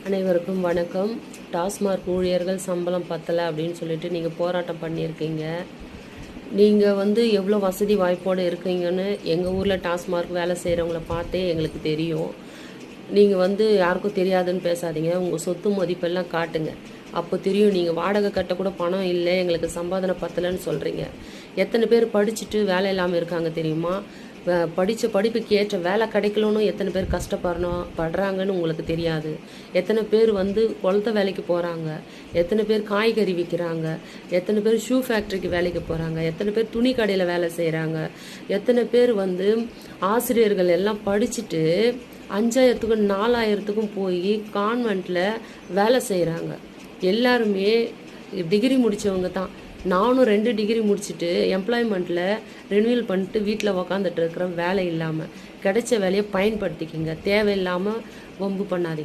அனைவருக்கும் வணக்கம். டாஸ்மார்க் ஊழியர்கள் சம்பளம் பத்தலை அப்படின்னு சொல்லிட்டு நீங்கள் போராட்டம் பண்ணியிருக்கீங்க. நீங்கள் எவ்வளோ வசதி வாய்ப்போடு இருக்கீங்கன்னு எங்கள் ஊரில் டாஸ்மார்க் வேலை செய்கிறவங்கள பார்த்தே எங்களுக்கு தெரியும். நீங்கள் யாருக்கும் தெரியாதுன்னு பேசாதீங்க. உங்கள் சொத்து மதிப்பெல்லாம் காட்டுங்க. அப்போ தெரியும். நீங்கள் வாடகை கட்ட கூட பணம் இல்லை, எங்களுக்கு சம்பாதனை பத்தலைன்னு சொல்கிறீங்க. எத்தனை பேர் படிச்சுட்டு வேலை இல்லாமல் இருக்காங்க தெரியுமா? படித்த படிப்புக்கு ஏற்ற வேலை கிடைக்கலன்னு எத்தனை பேர் படுறாங்கன்னு உங்களுக்கு தெரியாது. எத்தனை பேர் குளத்த வேலைக்கு போகிறாங்க, எத்தனை பேர் காய்கறி விற்கிறாங்க, எத்தனை பேர் ஷூ ஃபேக்ட்ரிக்கு வேலைக்கு போகிறாங்க, எத்தனை பேர் துணி கடையில் வேலை செய்கிறாங்க, எத்தனை பேர் ஆசிரியர்கள் எல்லாம் படிச்சுட்டு 5000த்துக்கும் 4000த்துக்கும் போய் கான்வெண்ட்டில் வேலை செய்கிறாங்க. எல்லாருமே டிகிரி முடித்தவங்க தான். நானும் 2 டிகிரி முடிச்சுட்டு எம்ப்ளாய்மெண்ட்டில் ரினியூவல் பண்ணிட்டு வீட்டில் உக்காந்துட்டு இருக்கிறேன். வேலை இல்லாமல் கிடைச்ச வேலையை பயன்படுத்திக்கிங்க. தேவையில்லாமல் வம்பு பண்ணாதீங்க.